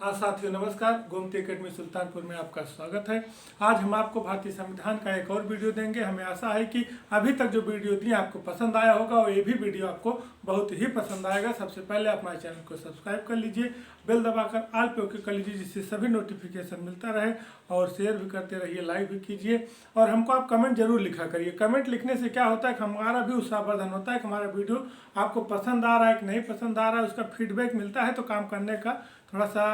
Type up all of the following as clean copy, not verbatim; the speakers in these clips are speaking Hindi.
हाँ साथियों नमस्कार। गोमती एकेडमी सुल्तानपुर में आपका स्वागत है। आज हम आपको भारतीय संविधान का एक और वीडियो देंगे। हमें आशा है कि अभी तक जो वीडियो दिए आपको पसंद आया होगा और ये भी वीडियो आपको बहुत ही पसंद आएगा। सबसे पहले आप हमारे चैनल को सब्सक्राइब कर लीजिए, बेल दबाकर ऑल पे ओके कर लीजिए, जिससे सभी नोटिफिकेशन मिलता रहे, और शेयर भी करते रहिए, लाइक भी कीजिए, और हमको आप कमेंट जरूर लिखा करिए। कमेंट लिखने से क्या होता है कि हमारा भी उत्साहवर्धन होता है कि हमारा वीडियो आपको पसंद आ रहा है कि नहीं पसंद आ रहा है। उसका फीडबैक मिलता है तो काम करने का थोड़ा सा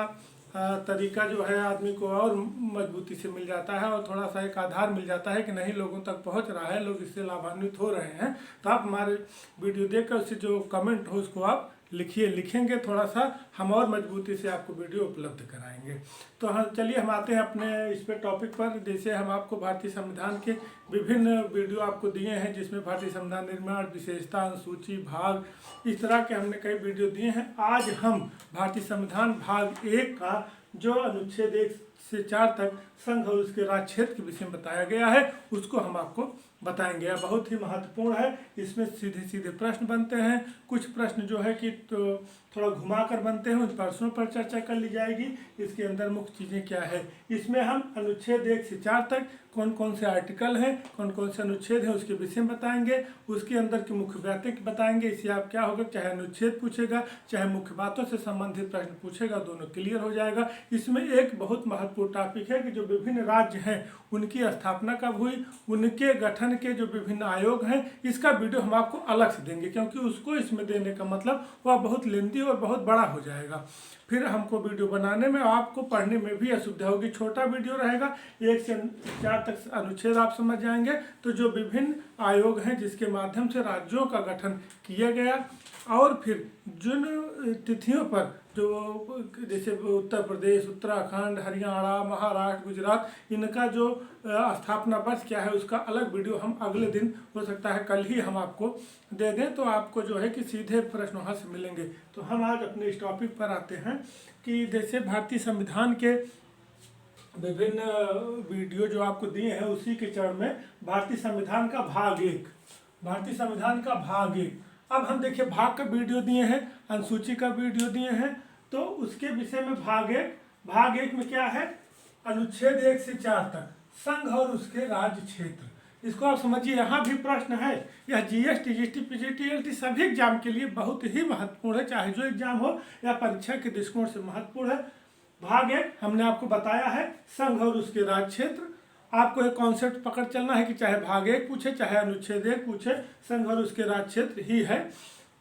तरीका जो है आदमी को और मजबूती से मिल जाता है, और थोड़ा सा एक आधार मिल जाता है कि नहीं लोगों तक पहुंच रहा है, लोग इससे लाभान्वित हो रहे हैं। तो आप हमारे वीडियो देखकर उससे जो कमेंट हो उसको आप लिखेंगे, थोड़ा सा हम और मजबूती से आपको वीडियो उपलब्ध कराएंगे। तो हम चलिए हम आते हैं अपने इस पे टॉपिक पर। जैसे हम आपको भारतीय संविधान के विभिन्न वीडियो आपको दिए हैं, जिसमें भारतीय संविधान निर्माण, विशेषता, अनुसूची, भाग, इस तरह के हमने कई वीडियो दिए हैं। आज हम भारतीय संविधान भाग 1 का जो अनुच्छेद 1 से 4 तक संघ और उसके राज्य क्षेत्र के विषय में बताया गया है, उसको हम आपको बताएंगे। यह बहुत ही महत्वपूर्ण है। इसमें सीधे सीधे प्रश्न बनते हैं, कुछ प्रश्न जो है कि तो थोड़ा घुमाकर बनते हैं, उन प्रश्नों पर चर्चा कर ली जाएगी। इसके अंदर मुख्य चीज़ें क्या है, इसमें हम अनुच्छेद 1 से 4 तक कौन कौन से आर्टिकल हैं, कौन कौन से अनुच्छेद हैं, उसके विषय में बताएंगे। उसके अंदर की मुख्य बातें बताएंगे। इससे आप क्या होगा, चाहे अनुच्छेद पूछेगा चाहे मुख्य बातों से संबंधित प्रश्न पूछेगा, दोनों क्लियर हो जाएगा। इसमें एक बहुत महत्वपूर्ण टॉपिक है कि जो विभिन्न राज्य हैं उनकी स्थापना कब हुई, उनके गठन के जो विभिन्न आयोग हैं, इसका वीडियो हम आपको अलग से देंगे, क्योंकि उसको इसमें देने का मतलब वह बहुत लेंथी और बहुत बड़ा हो जाएगा। फिर हमको वीडियो बनाने में, आपको पढ़ने में भी असुविधा होगी। छोटा वीडियो रहेगा, 1 से 4 तक अनुच्छेद आप समझ जाएंगे। तो जो विभिन्न आयोग हैं जिसके माध्यम से राज्यों का गठन किया गया, और फिर जिन तिथियों पर जो जैसे उत्तर प्रदेश, उत्तराखंड, हरियाणा, महाराष्ट्र, गुजरात, इनका जो स्थापना वर्ष क्या है, उसका अलग वीडियो हम अगले दिन, हो सकता है कल ही हम आपको दे दें, तो आपको जो है कि सीधे प्रश्न वहाँ से मिलेंगे। तो हम आज अपने इस टॉपिक पर आते हैं कि जैसे भारतीय संविधान के विभिन्न वीडियो जो आपको दिए हैं, उसी के चरण में भारतीय संविधान का भाग 1, भारतीय संविधान का भाग 1। अब हम देखिए भाग का वीडियो दिए हैं, अनुसूची का वीडियो दिए हैं, तो उसके विषय में भाग 1 में क्या है, अनुच्छेद 1 से 4 तक संघ और उसके राज्य क्षेत्र। इसको आप समझिए, यहाँ भी प्रश्न है। यह जीएसटी, जीएसटी, पीजीटी सभी एग्जाम के लिए बहुत ही महत्वपूर्ण है, चाहे जो एग्जाम हो या परीक्षा के दृष्टिकोण से महत्वपूर्ण है। भाग 1 हमने आपको बताया है, संघ और उसके राज्य क्षेत्र। आपको एक कॉन्सेप्ट पकड़ चलना है कि चाहे भाग 1 पूछे चाहे अनुच्छेद 1 पूछे, संघ और उसके राज्य क्षेत्र ही है।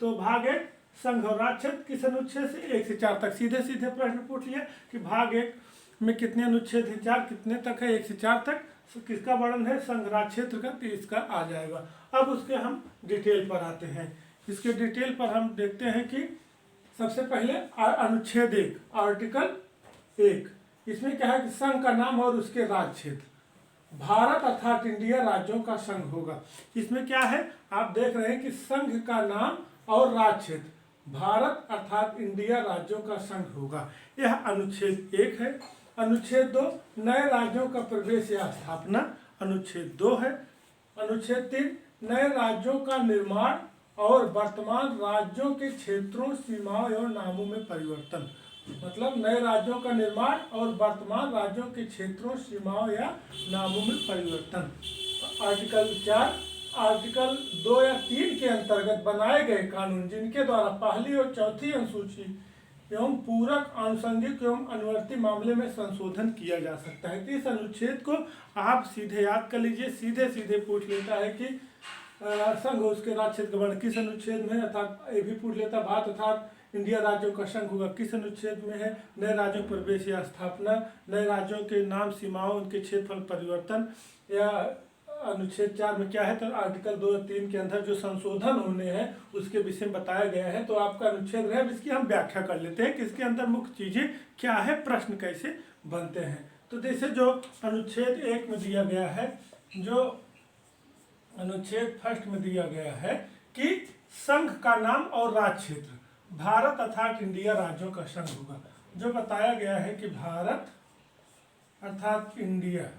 तो भाग 1 संघ और राज्य क्षेत्र किस अनुच्छेद से 1 से 4 तक, सीधे सीधे प्रश्न पूछ लिया कि भाग 1 में कितने अनुच्छेद हैं, 4 कितने तक है, 1 से 4 तक किसका वर्णन है, संघ राज्य क्षेत्र का, तो इसका आ जाएगा। अब उसके हम डिटेल पर आते हैं। इसके डिटेल पर हम देखते हैं कि सबसे पहले अनुच्छेद 1 आर्टिकल 1, इसमें क्या है कि संघ का नाम और उसके राज्य क्षेत्र। भारत अर्थात इंडिया राज्यों का संघ होगा। इसमें क्या है, आप देख रहे हैं कि संघ का नाम और राज्य क्षेत्र, भारत अर्थात इंडिया राज्यों का संघ होगा। यह अनुच्छेद 1 है। अनुच्छेद 2 नए राज्यों का प्रवेश या स्थापना, अनुच्छेद 2 है। अनुच्छेद 3 नए राज्यों का निर्माण और वर्तमान राज्यों के क्षेत्रों, सीमाओं एवं नामों में परिवर्तन, मतलब नए राज्यों का निर्माण और वर्तमान राज्यों के क्षेत्रों, सीमाओं या नामों में परिवर्तन। आर्टिकल 4 आर्टिकल 2 या 3 के अंतर्गत बनाए गए कानून जिनके द्वारा पहली और चौथी अनुसूची एवं पूरक, आनुषंगिक एवं अनुवर्ती मामले में संशोधन किया जा सकता है। तो इस अनुच्छेद को आप सीधे याद कर लीजिए। सीधे सीधे पूछ लेता है कि संघ उसके राज्य क्षेत्र का वर्णन किस अनुच्छेद में है, अर्थात ये भी पूछ लेता भारत अर्थात इंडिया राज्यों का संघ होगा किस अनुच्छेद में है, नए राज्यों प्रवेश या स्थापना, नए राज्यों के नाम, सीमाओं, उनके क्षेत्रफल परिवर्तन, या अनुच्छेद 4 में क्या है, तो आर्टिकल 2 और 3 के अंदर जो संशोधन होने हैं उसके विषय में बताया गया है। तो आपका अनुच्छेद है, इसकी हम व्याख्या कर लेते हैं कि इसके अंदर मुख्य चीजें क्या है, प्रश्न कैसे बनते हैं। तो जैसे जो अनुच्छेद 1 में दिया गया है, जो अनुच्छेद 1 में दिया गया है कि संघ का नाम और राज्य क्षेत्र, भारत अर्थात इंडिया राज्यों का संघ होगा। जो बताया गया है कि भारत अर्थात इंडिया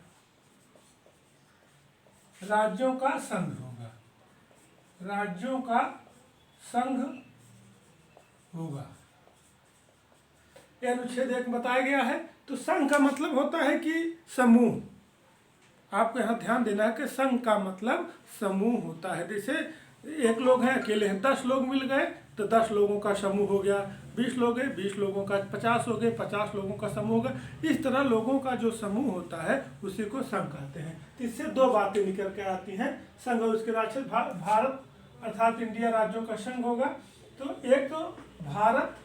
राज्यों का संघ होगा, राज्यों का संघ होगा। ये अनुच्छेद 1 बताया गया है। तो संघ का मतलब होता है कि समूह। आपको यहाँ ध्यान देना है कि संघ का मतलब समूह होता है। जैसे एक लोग हैं, अकेले हैं, 10 लोग मिल गए तो 10 लोगों का समूह हो गया, 20 लोग हैं, 20 लोगों का, 50 हो गए, 50 लोगों का समूह हो गया। इस तरह लोगों का जो समूह होता है उसी को संघ कहते हैं। तो इससे दो बातें निकल के आती हैं, संघ और उसके राज्य। भारत अर्थात इंडिया राज्यों का संघ होगा। तो एक तो भारत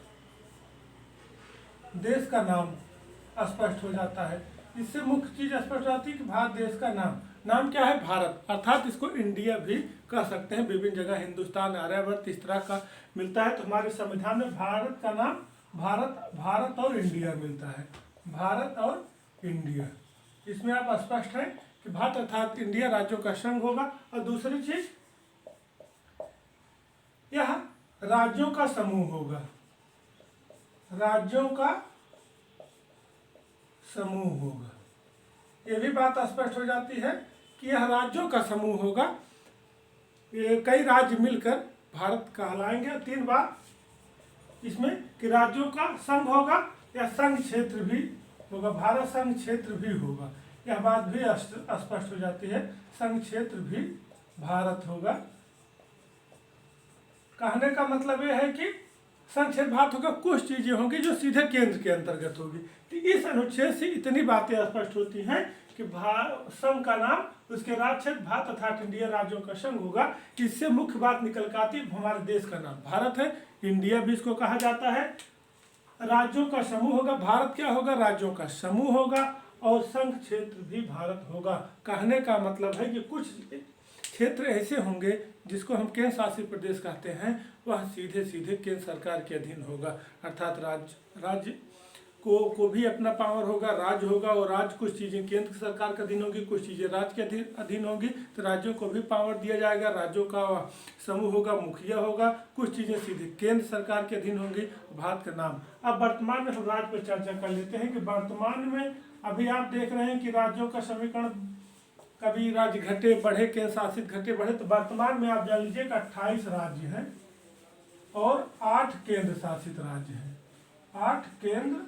देश का नाम स्पष्ट हो जाता है। इससे मुख्य चीज स्पष्ट हो जाती है कि भारत देश का नाम क्या है, भारत। अर्थात इसको इंडिया भी कह सकते हैं। विभिन्न जगह हिंदुस्तान, आर्यवर्त इस तरह का मिलता है। तो हमारे संविधान में भारत का नाम भारत और इंडिया मिलता है, भारत और इंडिया। इसमें आप स्पष्ट है कि भारत अर्थात इंडिया राज्यों का संघ होगा। और दूसरी चीज, यह राज्यों का समूह होगा, राज्यों का समूह होगा। ये भी बात स्पष्ट हो जाती है कि यह राज्यों का समूह होगा। ये कई राज्य मिलकर भारत कहलाएंगे। 3 बात इसमें कि राज्यों का संघ होगा या संघ क्षेत्र भी होगा, भारत संघ क्षेत्र भी होगा। यह बात भी स्पष्ट हो जाती है, संघ क्षेत्र भी भारत होगा। कहने का मतलब यह है कि संघ क्षेत्र भारत होगा। कुछ चीजें होंगी जो सीधे केंद्र के अंतर्गत होगी। तो इस अनुच्छेद से इतनी बातें स्पष्ट होती हैं कि संघ का नाम, उसके राज्य क्षेत्र भारत अर्थात इंडिया राज्यों का संघ होगा। इससे मुख्य बात निकल कर आती है, हमारे देश का नाम भारत है, इंडिया भी इसको कहा जाता है। राज्यों का समूह होगा, भारत क्या होगा, राज्यों का समूह होगा। और संघ क्षेत्र भी भारत होगा। कहने का मतलब है कि कुछ क्षेत्र ऐसे होंगे जिसको हम केंद्र शासित प्रदेश कहते हैं, वह सीधे सीधे केंद्र सरकार के अधीन होगा। अर्थात राज्य को भी अपना पावर होगा, राज्य होगा। और राज्य कुछ चीज़ें केंद्र सरकार के अधीन होगी, कुछ चीज़ें राज्य के अधीन होगी। तो राज्यों को भी पावर दिया जाएगा, राज्यों का समूह होगा, मुखिया होगा। कुछ चीज़ें सीधे केंद्र सरकार के अधीन होंगी। भारत का नाम। अब वर्तमान में हम राज्य पर चर्चा कर लेते हैं कि वर्तमान में अभी आप देख रहे हैं कि राज्यों का समीकरण कभी राज्य घटे बढ़े, केंद्र शासित घटे बढ़े। तो वर्तमान में आप जान लीजिए कि 28 राज्य हैं और 8 केंद्र शासित राज्य हैं। 8 केंद्र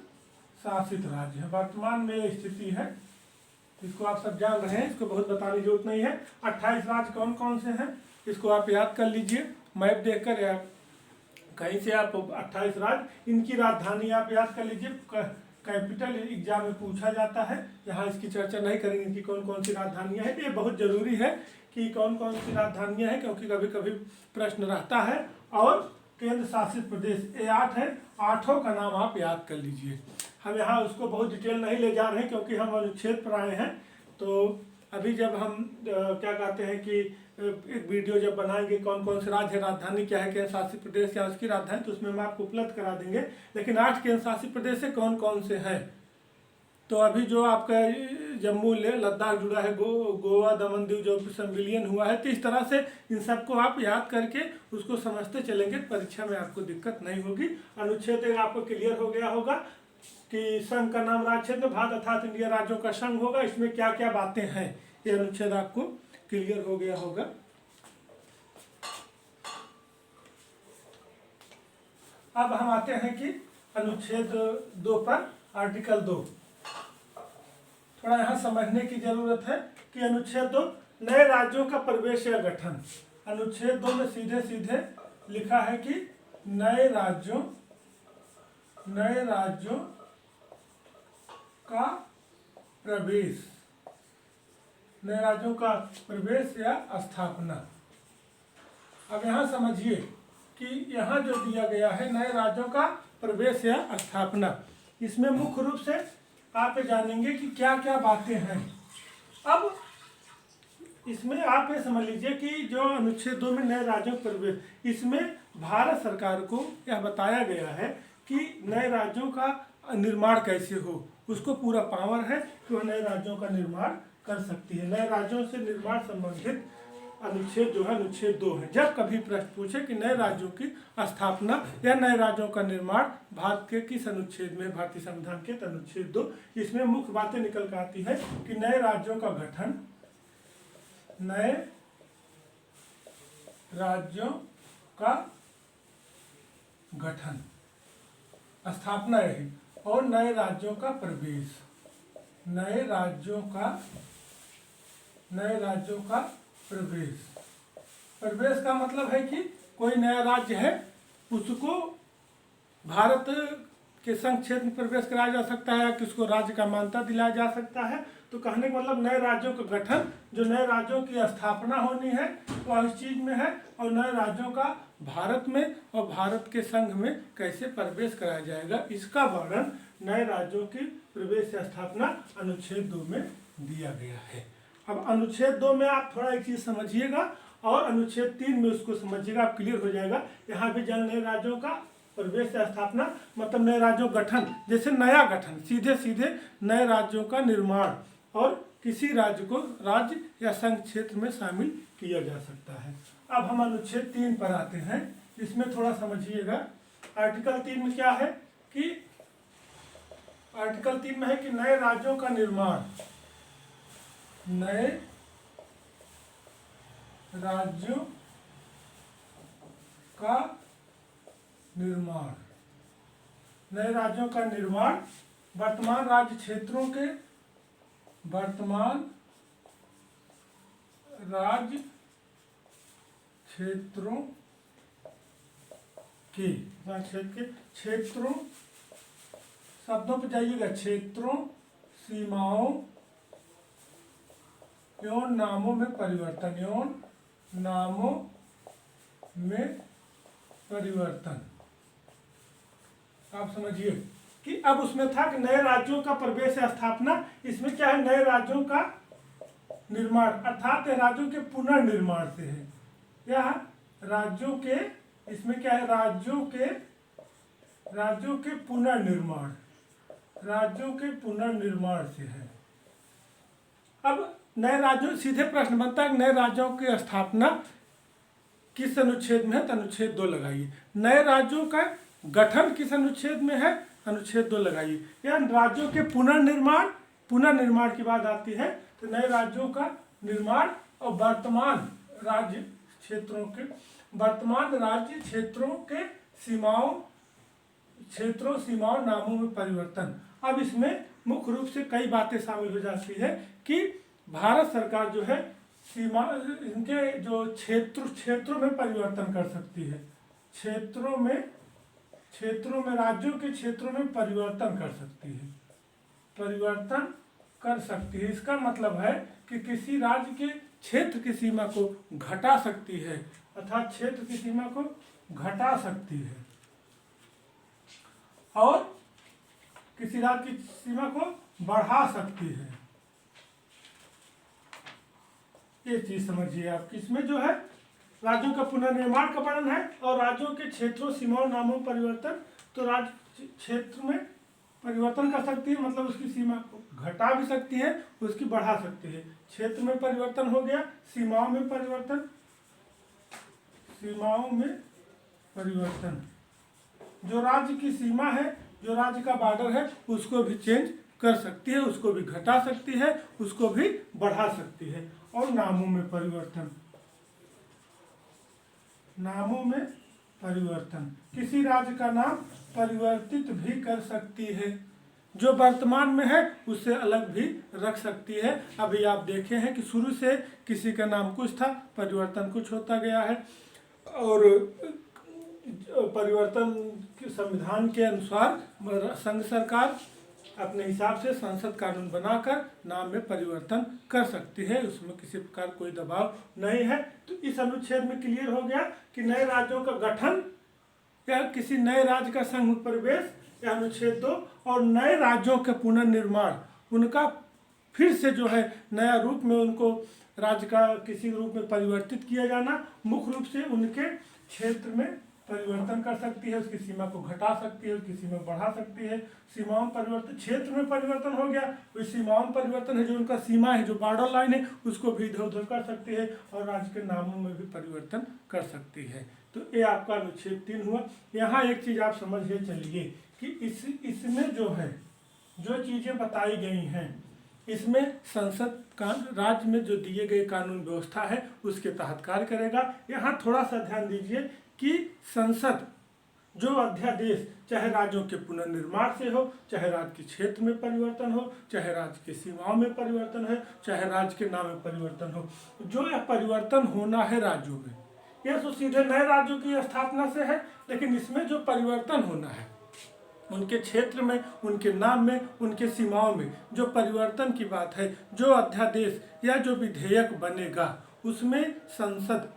शासित राज्य है वर्तमान में ये स्थिति है। इसको आप सब जान रहे हैं, इसको बहुत बताने की जरूरत नहीं है। 28 राज्य कौन कौन से हैं इसको आप याद कर लीजिए, मैप देखकर या कहीं से आप 28 राज्य, इनकी राजधानी आप याद कर लीजिए। कैपिटल एग्जाम में पूछा जाता है, यहाँ इसकी चर्चा नहीं करेंगे इनकी कौन कौन सी राजधानियाँ हैं। ये बहुत जरूरी है कि कौन कौन सी राजधानियाँ हैं, क्योंकि कभी कभी प्रश्न रहता है। और केंद्र शासित प्रदेश ये 8 है, 8 का नाम आप याद कर लीजिए। हम यहाँ उसको बहुत डिटेल नहीं ले जा रहे हैं क्योंकि हम अनुच्छेद पर आए हैं। तो अभी जब हम क्या कहते हैं कि एक वीडियो जब बनाएंगे कौन कौन से राज्य, राजधानी क्या है केंद्र शासित प्रदेश क्या उसकी राजधानी, तो उसमें हम आपको उपलब्ध करा देंगे। लेकिन 8 केंद्र शासित प्रदेश से कौन कौन से हैं, तो अभी जो आपका जम्मू ले लद्दाख जुड़ा है, गोवा दमन दीव जो संविलियन हुआ है, तो इस तरह से इन सबको आप याद करके उसको समझते चलेंगे, परीक्षा में आपको दिक्कत नहीं होगी। अनुच्छेद आपको क्लियर हो गया होगा कि संघ का नाम राज्य क्षेत्र, भारत अर्थात इंडिया राज्यों का संघ होगा। इसमें क्या क्या बातें हैं ये अनुच्छेद आपको क्लियर हो गया होगा। अब हम आते हैं कि अनुच्छेद 2 पर, आर्टिकल 2। थोड़ा यहाँ समझने की जरूरत है कि अनुच्छेद 2 नए राज्यों का प्रवेश या गठन। अनुच्छेद 2 में सीधे सीधे लिखा है कि नए राज्यों का प्रवेश, नए राज्यों का प्रवेश या स्थापना। अब यहाँ समझिए कि यहाँ जो दिया गया है नए राज्यों का प्रवेश या स्थापना, इसमें मुख्य रूप से आप जानेंगे कि क्या क्या बातें हैं। अब इसमें आप ये समझ लीजिए कि जो अनुच्छेद 2 में नए राज्यों का प्रवेश, इसमें भारत सरकार को यह बताया गया है कि नए राज्यों का निर्माण कैसे हो, उसको पूरा पावर है कि वह नए राज्यों का निर्माण कर सकती है। नए राज्यों से निर्माण संबंधित अनुच्छेद जो है अनुच्छेद 2 है। जब कभी प्रश्न पूछे कि नए राज्यों की स्थापना या नए राज्यों का निर्माण भारत के किस अनुच्छेद में, भारतीय संविधान के अनुच्छेद 2, इसमें मुख्य बातें निकल कर आती है कि नए राज्यों का गठन, नए राज्यों का गठन, स्थापना यही, और नए राज्यों का प्रवेश। नए राज्यों का प्रवेश। प्रवेश का मतलब है कि कोई नया राज्य है उसको भारत के संघ क्षेत्र में प्रवेश कराया जा सकता है या किसको राज्य का मान्यता दिलाया जा सकता है। तो कहने का मतलब नए राज्यों का गठन, जो नए राज्यों की स्थापना होनी है वह इस चीज में है, और नए राज्यों का भारत में और भारत के संघ में कैसे प्रवेश कराया जाएगा इसका वर्णन नए राज्यों की प्रवेश या स्थापना अनुच्छेद 2 में दिया गया है। अब अनुच्छेद 2 में आप थोड़ा एक चीज समझिएगा और अनुच्छेद 3 में उसको समझिएगा, आप क्लियर हो जाएगा। यहाँ भी नए राज्यों का प्रवेश या स्थापना मतलब नए राज्यों गठन, जैसे नया गठन, सीधे सीधे नए राज्यों का निर्माण और किसी राज्य को राज्य या संघ क्षेत्र में शामिल किया जा सकता है। अब हम अनुच्छेद 3 पर आते हैं, इसमें थोड़ा समझिएगा। आर्टिकल 3 में क्या है कि आर्टिकल 3 में है कि नए राज्यों का निर्माण, नए राज्यों का निर्माण, नए राज्यों का निर्माण वर्तमान राज्य क्षेत्रों के, वर्तमान राज्य क्षेत्रों के, क्षेत्रों, शब्दों पर जाइएगा, क्षेत्रों, सीमाओं एवं नामों में परिवर्तन, एवं नामों में परिवर्तन। आप समझिए कि अब उसमें था कि नए राज्यों का प्रवेश या स्थापना, इसमें क्या है, नए राज्यों का निर्माण अर्थात राज्यों के पुनर्निर्माण से है। या राज्यों के, इसमें क्या है, राज्यों के पुनर्निर्माण, राज्यों के पुनर्निर्माण से है। अब नए राज्यों, सीधे प्रश्न बनता है नए राज्यों की स्थापना किस अनुच्छेद में है, तो अनुच्छेद 2 लगाइए। नए राज्यों का गठन किस अनुच्छेद में है, अनुच्छेद 2 लगाइए। या राज्यों के पुनर्निर्माण, पुनर्निर्माण की बात आती है तो नए राज्यों का निर्माण और वर्तमान राज्य क्षेत्रों के, वर्तमान राज्य क्षेत्रों के सीमाओं, नामों में परिवर्तन। अब इसमें मुख्य रूप से कई बातें शामिल हो जाती है कि भारत सरकार जो है सीमा, इनके जो क्षेत्रों में परिवर्तन कर सकती है, क्षेत्रों में राज्यों के क्षेत्रों में परिवर्तन कर सकती है, परिवर्तन कर सकती है। इसका मतलब है कि किसी राज्य के क्षेत्र की सीमा को घटा सकती है, अर्थात क्षेत्र की सीमा को घटा सकती है और किसी राज्य की सीमा को बढ़ा सकती है। ये चीज समझिए आप, किसमें जो है राज्यों का पुनर्निर्माण का वर्णन है और राज्यों के क्षेत्रों, सीमाओं, नामों परिवर्तन। तो राज्य क्षेत्र में परिवर्तन कर सकती है, मतलब उसकी सीमा को घटा भी सकती है, उसकी बढ़ा सकती है। क्षेत्र में परिवर्तन हो गया, सीमाओं में परिवर्तन, सीमाओं में परिवर्तन, जो राज्य की सीमा है, जो राज्य का बॉर्डर है उसको भी चेंज कर सकती है, उसको भी घटा सकती है, उसको भी बढ़ा सकती है। और नामों में परिवर्तन, नामों में परिवर्तन, किसी राज्य का नाम परिवर्तित भी कर सकती है, जो वर्तमान में है उससे अलग भी रख सकती है। अभी आप देखे हैं कि शुरू से किसी का नाम कुछ था, परिवर्तन कुछ होता गया है और परिवर्तन संविधान के अनुसार संघ सरकार अपने हिसाब से संसद कानून बनाकर नाम में परिवर्तन कर सकती है, उसमें किसी प्रकार कोई दबाव नहीं है। तो इस अनुच्छेद में क्लियर हो गया कि नए राज्यों का गठन या किसी नए राज्य का संघ में प्रवेश या अनुच्छेद 2, और नए राज्यों के पुनर्निर्माण, उनका फिर से जो है नया रूप में उनको राज्य का किसी रूप में परिवर्तित किया जाना, मुख्य रूप से उनके क्षेत्र में परिवर्तन कर सकती है, उसकी सीमा को घटा सकती है, उसकी सीमा बढ़ा सकती है। सीमाओं परिवर्तन, क्षेत्र में परिवर्तन हो गया, उस सीमाओं परिवर्तन है, जो उनका सीमा है, जो बॉर्डर लाइन है, उसको भी इधर उधर कर सकती है और राज्य के नामों में भी परिवर्तन कर सकती है। तो ये आपका अनुच्छेद 3 हुआ। यहाँ एक चीज आप समझ के चलिए कि इसमें जो है, जो चीजें बताई गई हैं, इसमें संसद का राज्य में जो दिए गए कानून व्यवस्था है उसके तहत कार्य करेगा। यहाँ थोड़ा सा ध्यान दीजिए कि संसद जो अध्यादेश चाहे राज्यों के पुनर्निर्माण से हो, चाहे राज्य के क्षेत्र में परिवर्तन हो, चाहे राज्य की सीमाओं में परिवर्तन है, चाहे राज्य के नाम में परिवर्तन हो, जो यह परिवर्तन होना है राज्यों में, यह तो सीधे नए राज्यों की स्थापना से है, लेकिन इसमें जो परिवर्तन होना है उनके क्षेत्र में, उनके नाम में, उनके सीमाओं में जो परिवर्तन की बात है, जो अध्यादेश या जो विधेयक बनेगा उसमें संसद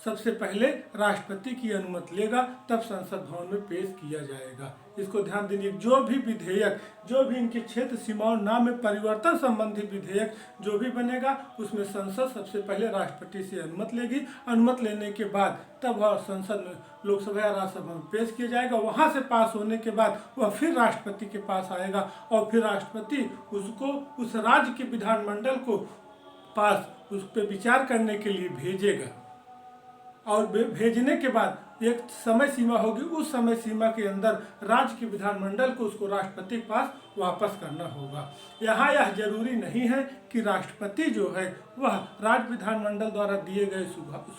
सबसे पहले राष्ट्रपति की अनुमति लेगा, तब संसद भवन में पेश किया जाएगा। इसको ध्यान दीजिए, जो भी विधेयक, जो भी इनके क्षेत्र सीमाओं नाम में परिवर्तन संबंधी विधेयक जो भी बनेगा उसमें संसद सबसे पहले राष्ट्रपति से अनुमति लेगी। अनुमति लेने के बाद तब वह संसद में, लोकसभा या राज्यसभा में पेश किया जाएगा। वहाँ से पास होने के बाद वह फिर राष्ट्रपति के पास आएगा और फिर राष्ट्रपति उसको उस राज्य के विधानमंडल को पास उस पर विचार करने के लिए भेजेगा और भेजने के बाद एक समय सीमा होगी, उस समय सीमा के अंदर राज्य के विधानमंडल को उसको राष्ट्रपति के पास वापस करना होगा। यहाँ यह जरूरी नहीं है कि राष्ट्रपति जो है वह राज्य विधानमंडल द्वारा दिए गए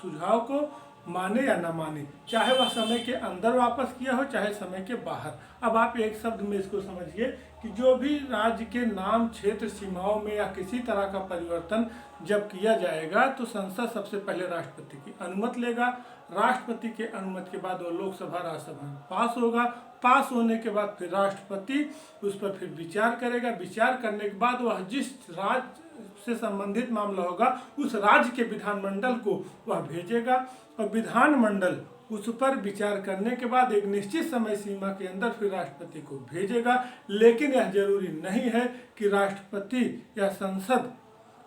सुझाव को माने या न माने, चाहे वह समय के अंदर वापस किया हो चाहे समय के बाहर। अब आप एक शब्द में इसको समझिए कि जो भी राज्य के नाम, क्षेत्र, सीमाओं में या किसी तरह का परिवर्तन जब किया जाएगा तो संसद सबसे पहले राष्ट्रपति की अनुमति लेगा। राष्ट्रपति के अनुमति के बाद वो लोकसभा, राज्यसभा में पास होगा। पास होने के बाद फिर राष्ट्रपति उस पर फिर विचार करेगा। विचार करने के बाद वह जिस राज्य से संबंधित मामला होगा उस राज्य के विधानमंडल को वह भेजेगा और विधानमंडल उस पर विचार करने के बाद एक निश्चित समय सीमा के अंदर फिर राष्ट्रपति को भेजेगा। लेकिन यह जरूरी नहीं है कि राष्ट्रपति या संसद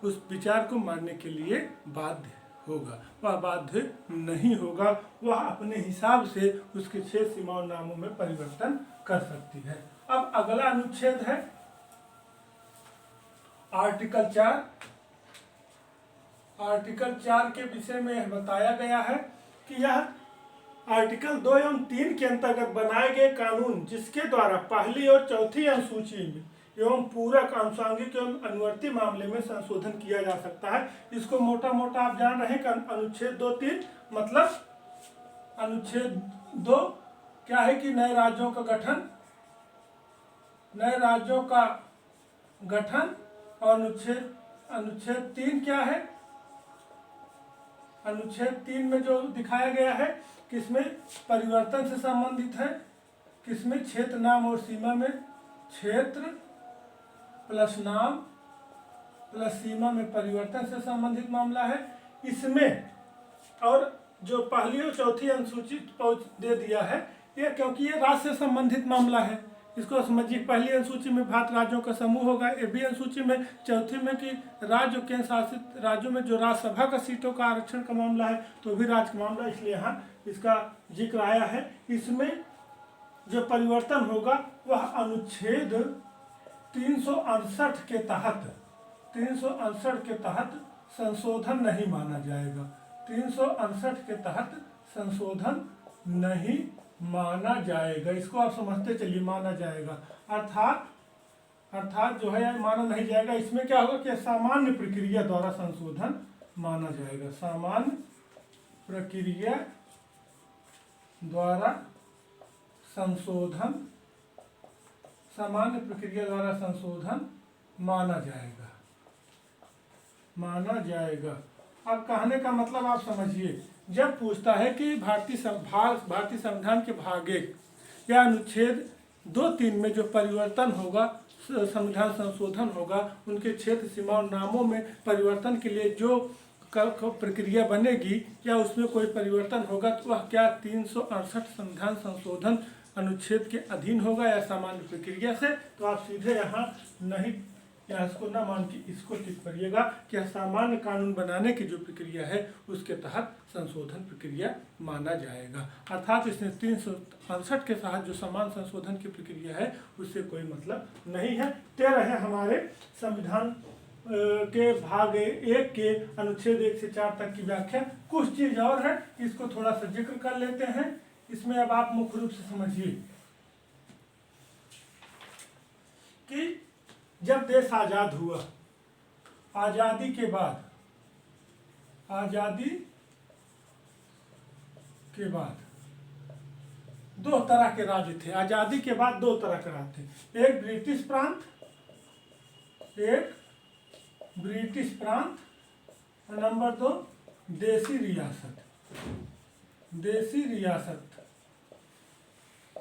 उस विचार को मानने के लिए बाध्य होगा, वह बाध्य नहीं होगा। वह अपने हिसाब से उसके क्षेत्र, सीमाओं, नामों में परिवर्तन कर सकती है। अब अगला अनुच्छेद है आर्टिकल 4। आर्टिकल 4 के विषय में यह बताया गया है कि यह आर्टिकल 2 एवं 3 के अंतर्गत बनाए गए कानून जिसके द्वारा पहली और चौथी अनुसूची में एवं पूरक, आनुषंगिक एवं अनुवर्ती मामले में संशोधन किया जा सकता है। इसको मोटा मोटा आप जान रहे हैं कि अनुच्छेद 2-3 मतलब अनुच्छेद 2 क्या है कि नए राज्यों का गठन, नए राज्यों का गठन, और अनुच्छेद 3 क्या है, अनुच्छेद 3 में जो दिखाया गया है किसमें परिवर्तन से संबंधित है, किसमें क्षेत्र, नाम और सीमा में, क्षेत्र प्लस नाम प्लस सीमा में परिवर्तन से संबंधित मामला है इसमें। और जो पहली और चौथी अनुसूची दे दिया है ये क्योंकि ये राज्य से संबंधित मामला है। इसको समझिए, पहली अनुसूची में भारत राज्यों का समूह होगा, ए बी अनुसूची में, चौथी में कि राज्य केंद्र शासित राज्यों में जो राज्यसभा का सीटों का आरक्षण का मामला है तो भी राज्य का मामला, इसलिए यहाँ इसका जिक्र आया है। इसमें जो परिवर्तन होगा वह अनुच्छेद 368 के तहत, 368 के तहत संशोधन नहीं माना जाएगा। 368 के तहत संशोधन नहीं माना जाएगा। इसको आप समझते चलिए, माना जाएगा अर्थात जो है माना नहीं जाएगा। इसमें क्या होगा कि सामान्य प्रक्रिया द्वारा संशोधन माना जाएगा। सामान्य प्रक्रिया द्वारा संशोधन, सामान्य प्रक्रिया द्वारा संशोधन माना जाएगा, माना जाएगा। अब कहने का मतलब आप समझिए, जब पूछता है कि भारतीय संविधान के भाग 1 या अनुच्छेद 2-3 में जो परिवर्तन होगा, संविधान संशोधन होगा, उनके क्षेत्र, सीमा और नामों में परिवर्तन के लिए जो प्रक्रिया बनेगी या उसमें कोई परिवर्तन होगा तो वह क्या 368 संविधान संशोधन अनुच्छेद के अधीन होगा या सामान्य प्रक्रिया से। तो आप सीधे यहाँ नहीं, या इसको ना मान के इसको टिक करिएगा कि सामान्य कानून बनाने की जो प्रक्रिया है उसके तहत संशोधन प्रक्रिया माना जाएगा। अर्थात इसने 368 के साथ जो समान संशोधन की प्रक्रिया है उससे कोई मतलब नहीं है। 13 है हमारे संविधान के भाग 1 के अनुच्छेद 1 से 4 तक की व्याख्या। कुछ चीज और है, इसको थोड़ा सा जिक्र कर लेते हैं। इसमें अब आप मुख्य रूप से समझिए कि जब देश आजाद हुआ, आजादी के बाद, आजादी के बाद दो तरह के राज्य थे। आज़ादी के बाद दो तरह के राज्य थे, एक ब्रिटिश प्रांत और नंबर 2 देसी रियासत।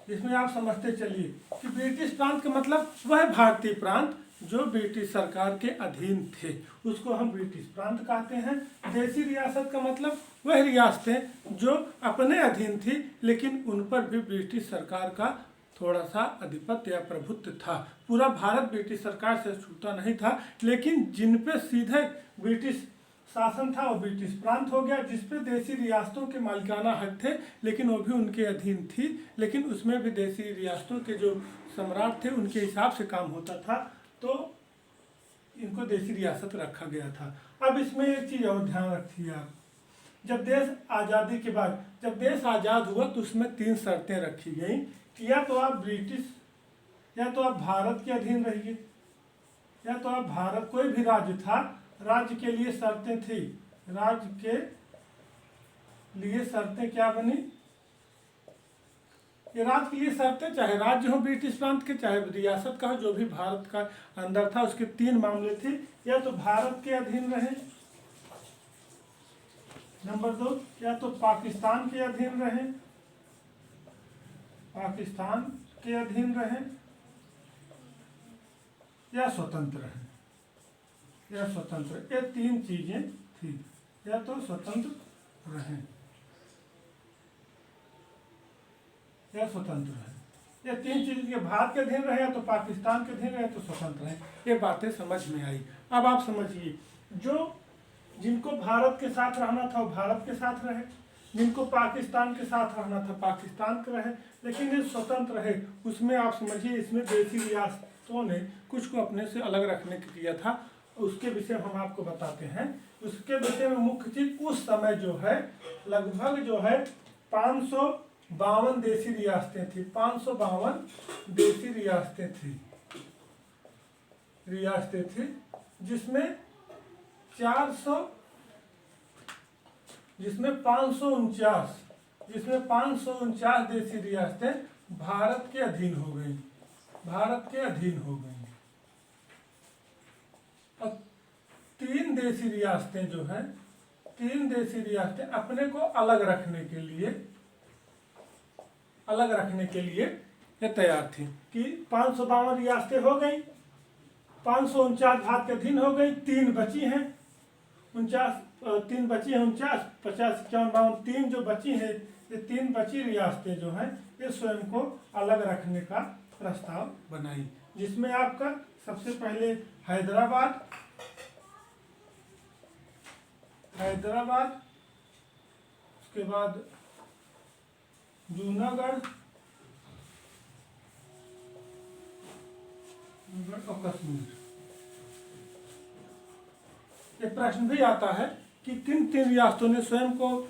इसमें आप समझते चलिए कि ब्रिटिश प्रांत का मतलब वह भारतीय प्रांत जो ब्रिटिश सरकार के अधीन थे, उसको हम ब्रिटिश प्रांत कहते हैं। देसी रियासत का मतलब वह रियासतें जो अपने अधीन थी लेकिन उन पर भी ब्रिटिश सरकार का थोड़ा सा आधिपत्य या प्रभुत्व था। पूरा भारत ब्रिटिश सरकार से छूटा नहीं था, लेकिन जिन पे सीधे ब्रिटिश शासन था वो ब्रिटिश प्रांत हो गया। जिसपे देसी रियासतों के मालिकाना हक थे लेकिन वो भी उनके अधीन थी, लेकिन उसमें भी देसी रियासतों के जो सम्राट थे उनके हिसाब से काम होता था, तो इनको देसी रियासत रखा गया था। अब इसमें एक चीज़ और ध्यान रखिए आप, जब देश आज़ादी के बाद जब देश आज़ाद हुआ तो उसमें 3 शर्तें रखी गई कि या तो आप भारत के अधीन रहिए, या तो आप भारत, कोई भी राज्य था, राज्य के लिए शर्तें थी। राज्य के लिए शर्तें क्या बनी? ये राज्य के लिए शर्तें, चाहे राज्य हो ब्रिटिश प्रांत के, चाहे रियासत का हो, जो भी भारत का अंदर था, उसके 3 मामले थे। या तो भारत के अधीन रहे, नंबर 2 या तो पाकिस्तान के अधीन रहे, या स्वतंत्र रहे, ये 3 चीजें थी। या तो स्वतंत्र रहे या स्वतंत्र रहे, ये 3 चीज के भारत के अधीन रहे, या तो पाकिस्तान के अधीन रहे, तो स्वतंत्र रहे। ये बातें समझ में आई। अब आप समझिए, जिनको भारत के साथ रहना था वो भारत के साथ रहे, जिनको पाकिस्तान के साथ रहना था पाकिस्तान के रहे, लेकिन ये स्वतंत्र रहे। उसमें आप समझिए, इसमें देसी रियासतों ने कुछ को अपने से अलग रखने के किया था, उसके विषय हम आपको बताते हैं। उसके विषय में मुख्य चीज, उस समय जो है लगभग जो है 552 देसी रियासतें थी। 552 देसी रियासतें थी, जिसमें 549 देसी रियासतें भारत के अधीन हो गई। और 3 देसी रियासतें अपने को अलग रखने के लिए ये तैयार थी कि 552 रियासतें हो गई, 549 भारत के अधीन हो गई, 3 बची हैं 49, 50, 51, 52, 3 जो बची हैं, ये 3 बची रियासतें जो हैं ये स्वयं को अलग रखने का प्रस्ताव बनाई, जिसमें आपका सबसे पहले हैदराबाद, उसके बाद जूनागढ़ और कश्मीर। ये प्रश्न भी आता है कि किन 3 रियासतों ने स्वयं को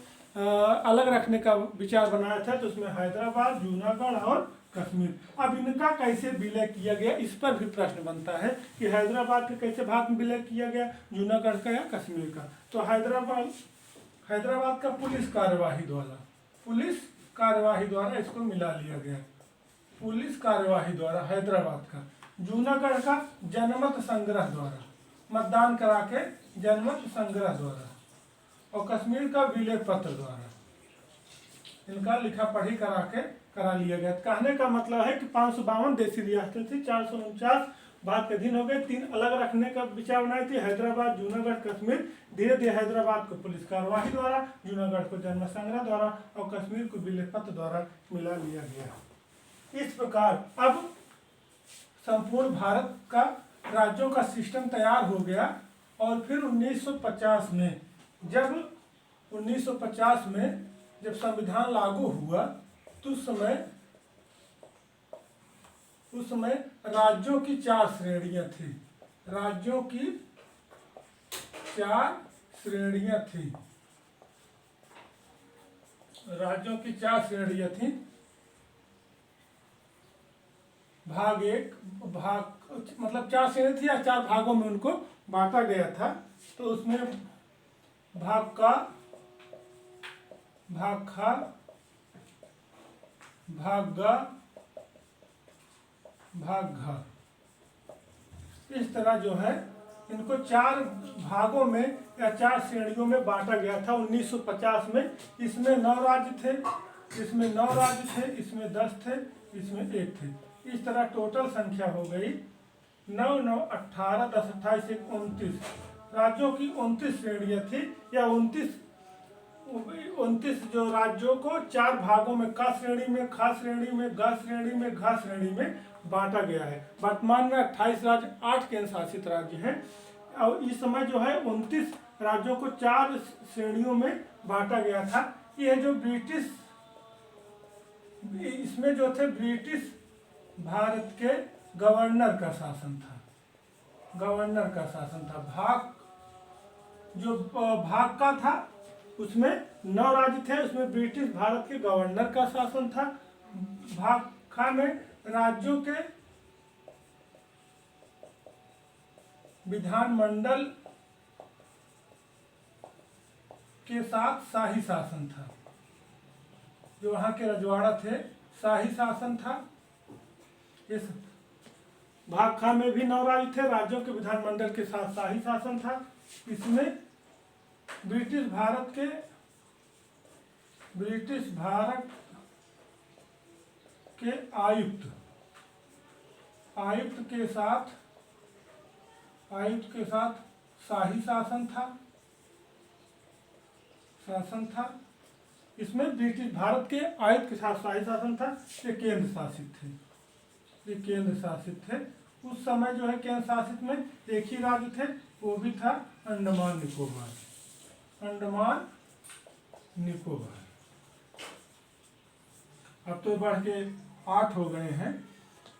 अलग रखने का विचार बनाया था, तो उसमें हैदराबाद, जूनागढ़ और कश्मीर। अब इनका कैसे विलय किया गया, इस पर भी प्रश्न बनता है कि हैदराबाद का कैसे भारत में विलय किया गया, जूनागढ़ का या कश्मीर का। तो हैदराबाद का पुलिस कार्यवाही द्वारा इसको मिला लिया गया, पुलिस कार्यवाही द्वारा हैदराबाद का। जूनागढ़ का जनमत संग्रह द्वारा, मतदान करा के जनमत संग्रह द्वारा, और कश्मीर का विलय पत्र द्वारा, इनका लिखा पढ़ी करा लिया गया। कहने का मतलब है कि 552 देसी रियासतें थी, 449 भारत के अधीन हो गए, 3 अलग रखने का विचार बनाई थी, हैदराबाद, जूनागढ़, कश्मीर। धीरे धीरे हैदराबाद को पुलिस कार्यवाही द्वारा, जूनागढ़ को जनमत संग्रह द्वारा और कश्मीर को विलय पत्र द्वारा मिला लिया गया। इस प्रकार अब संपूर्ण भारत का राज्यों का सिस्टम तैयार हो गया। और फिर 1950 में जब संविधान लागू हुआ तो उस समय राज्यों की 4 श्रेणियां थी। भाग 1 मतलब 4 श्रेणी थी या 4 भागों में उनको बांटा गया था। तो उसमें भाग खा, भाग ग भाग घ। इस तरह जो है इनको 4 भागों में या 4 श्रेणियों में बांटा गया था 1950 में। इसमें 9 राज्य थे, इसमें 9 राज्य थे, इसमें 10 थे, इसमें 1 थे। इस तरह टोटल संख्या हो गई 9, 9, 18, 10, 28, 29 राज्यों की 29 श्रेणियाँ थी, या 29 जो राज्यों को 4 भागों में क श्रेणी में, ख श्रेणी में, ग श्रेणी में, घ श्रेणी में बांटा गया है। वर्तमान में 28 राज्य, 8 केंद्र शासित राज्य हैं, और इस समय जो है 29 राज्यों को 4 श्रेणियों में बांटा गया था। ये जो ब्रिटिश, इसमें जो थे ब्रिटिश भारत के गवर्नर का शासन था, गवर्नर का शासन था। भाग का था उसमें 9 राज्य थे, उसमें ब्रिटिश भारत के गवर्नर का शासन था। भाग खा में राज्यों के विधानमंडल के साथ शाही शासन था, जो वहाँ के रजवाड़ा थे, शाही शासन था। इस भाग खा में भी 9 राज्य थे, राज्यों के विधानमंडल के साथ शाही शासन था। इसमें ब्रिटिश भारत के आयुक्त के साथ शाही शासन था। इसमें ब्रिटिश भारत के आयुक्त के साथ शाही शासन था। ये केंद्र शासित थे। उस समय जो है केंद्र शासित में एक ही राज्य थे, वो भी था अंडमान निकोबार। अब तो बढ़ के 8 हो गए हैं।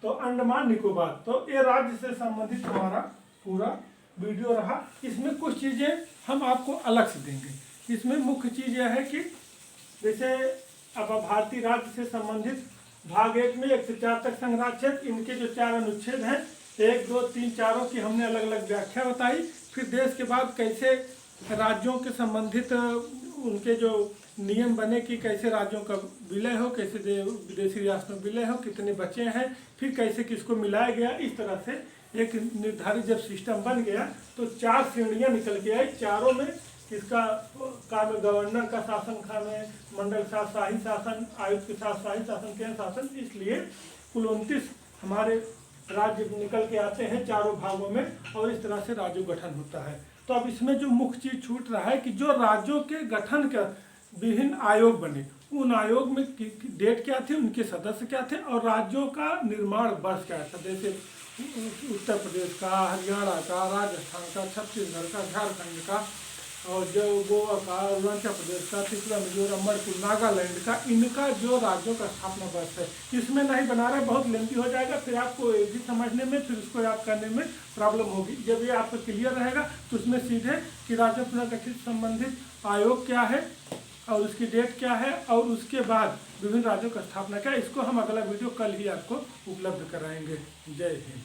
तो अंडमान निकोबार, तो ये राज्य से संबंधित हमारा पूरा वीडियो रहा। इसमें कुछ चीज़ें हम आपको अलग से देंगे। इसमें मुख्य चीज़ यह है कि जैसे अब भारतीय राज्य से संबंधित भाग 1 में 1 से 4 तक संघराज्य क्षेत्र, इनके जो 4 अनुच्छेद हैं, 1, 2, 3, 4 की हमने अलग अलग व्याख्या बताई। फिर देश के बाद कैसे राज्यों के संबंधित उनके जो नियम बने कि कैसे राज्यों का विलय हो, कैसे विदेशी रियासतों में विलय हो, कितने बचे हैं, फिर कैसे किसको मिलाया गया। इस तरह से एक निर्धारित जब सिस्टम बन गया तो 4 श्रेणियाँ निकल के आई। चारों में किसका का में गवर्नर का शासन, खा में मंडल का शाही शासन, आयुक्त के साथ शाही शासन, केंद्र शासन। इसलिए कुल 29 हमारे राज्य निकल के आते हैं चारों भागों में, और इस तरह से राज्य गठन होता है। तो अब इसमें जो मुख्य चीज छूट रहा है कि जो राज्यों के गठन का विभिन्न आयोग बने, उन आयोग में डेट क्या थी, उनके सदस्य क्या थे, और राज्यों का निर्माण वर्ष क्या था। जैसे उत्तर प्रदेश का, हरियाणा का, राजस्थान का, छत्तीसगढ़ का, झारखंड का, और जो गोवा का, अरुणाचल प्रदेश का, त्रिपुरा, मिजोरम, मणिपुर, नागालैंड का, इनका जो राज्यों का स्थापना वर्ष है। इसमें नहीं बना रहे, बहुत लेंथी हो जाएगा, फिर आपको भी समझने में, फिर उसको याद करने में प्रॉब्लम होगी। जब ये आपको क्लियर रहेगा तो उसमें सीधे कि राज्य पुनर्गठित संबंधित आयोग क्या है और उसकी डेट क्या है, और उसके बाद विभिन्न राज्यों का स्थापना क्या है, इसको हम अगला वीडियो कल ही आपको उपलब्ध कराएंगे। जय हिंद।